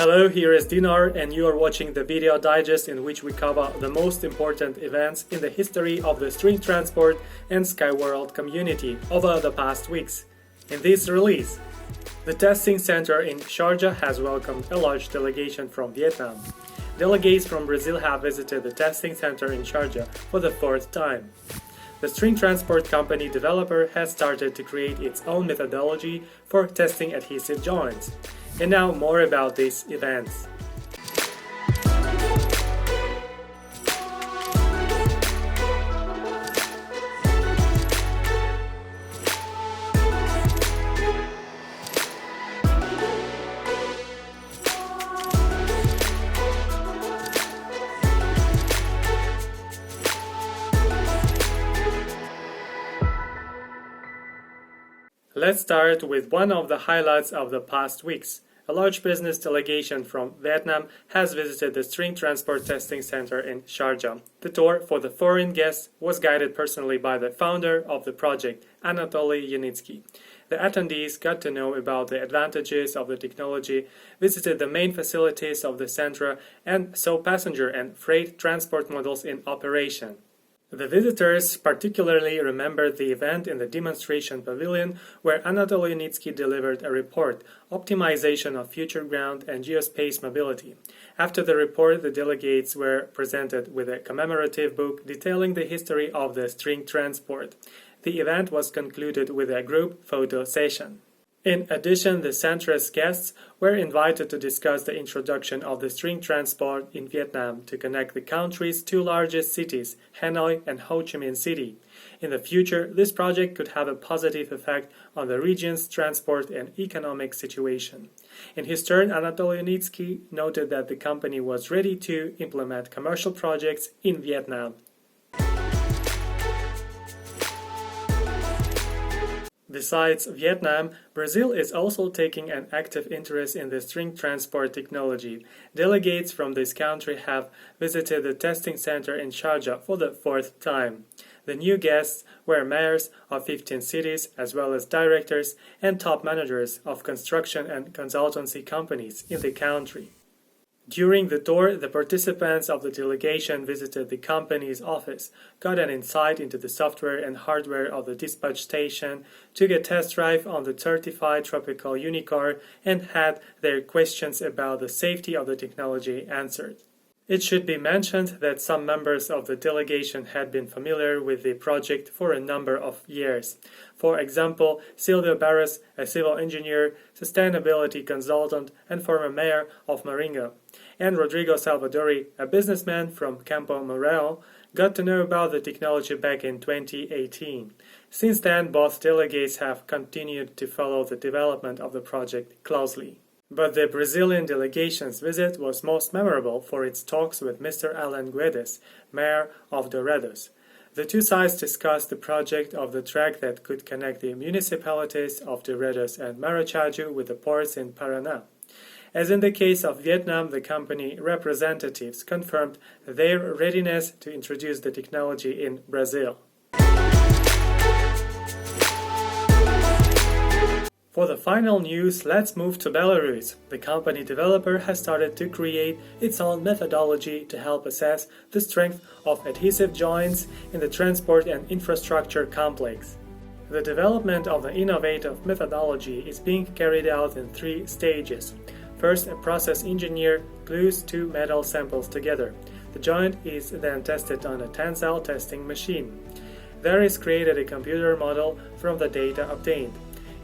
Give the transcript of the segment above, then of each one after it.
Hello, here is Dinar and you are watching the video digest in which we cover the most important events in the history of the string transport and Skyworld community over the past weeks. In this release, the testing center in Sharjah has welcomed a large delegation from Vietnam. Delegates from Brazil have visited the testing center in Sharjah for the fourth time. The string transport company developer has started to create its own methodology for testing adhesive joints. And now more about these events. Let's start with one of the highlights of the past weeks. A large business delegation from Vietnam has visited the String Transport Testing Center in Sharjah. The tour for the foreign guests was guided personally by the founder of the project, Anatoly Yunitsky. The attendees got to know about the advantages of the technology, visited the main facilities of the center, and saw passenger and freight transport models in operation. The visitors particularly remembered the event in the demonstration pavilion where Anatoly Yunitsky delivered a report, Optimization of Future Ground and Geospace Mobility. After the report, the delegates were presented with a commemorative book detailing the history of the string transport. The event was concluded with a group photo session. In addition, the center's guests were invited to discuss the introduction of the string transport in Vietnam to connect the country's two largest cities, Hanoi and Ho Chi Minh City. In the future, this project could have a positive effect on the region's transport and economic situation. In his turn, Anatoly Yunitsky noted that the company was ready to implement commercial projects in Vietnam. Besides Vietnam, Brazil is also taking an active interest in the string transport technology. Delegates from this country have visited the testing center in Sharjah for the fourth time. The new guests were mayors of 15 cities, as well as directors and top managers of construction and consultancy companies in the country. During the tour, the participants of the delegation visited the company's office, got an insight into the software and hardware of the dispatch station, took a test drive on the certified tropical unicar, and had their questions about the safety of the technology answered. It should be mentioned that some members of the delegation had been familiar with the project for a number of years. For example, Silvio Barros, a civil engineer, sustainability consultant, and former mayor of Maringa, and Rodrigo Salvadori, a businessman from Campo Mourão, got to know about the technology back in 2018. Since then, both delegates have continued to follow the development of the project closely. But the Brazilian delegation's visit was most memorable for its talks with Mr. Alan Guedes, mayor of Dourados. The two sides discussed the project of the track that could connect the municipalities of Dourados and Maracaju with the ports in Paraná. As in the case of Vietnam, the company representatives confirmed their readiness to introduce the technology in Brazil. For the final news, let's move to Belarus. The company developer has started to create its own methodology to help assess the strength of adhesive joints in the transport and infrastructure complex. The development of the innovative methodology is being carried out in 3 stages. First, a process engineer glues 2 metal samples together. The joint is then tested on a tensile testing machine. There is created a computer model from the data obtained.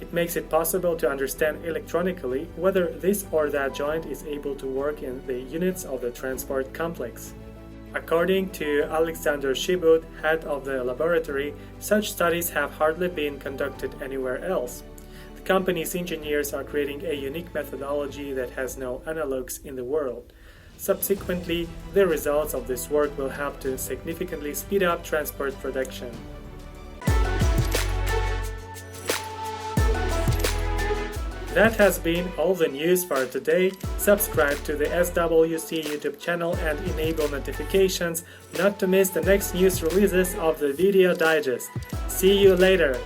It makes it possible to understand electronically whether this or that joint is able to work in the units of the transport complex. According to Alexander Shibud, head of the laboratory, such studies have hardly been conducted anywhere else. The company's engineers are creating a unique methodology that has no analogues in the world. Subsequently, the results of this work will help to significantly speed up transport production. That has been all the news for today. Subscribe to the SWC YouTube channel and enable notifications not to miss the next news releases of the video digest. See you later!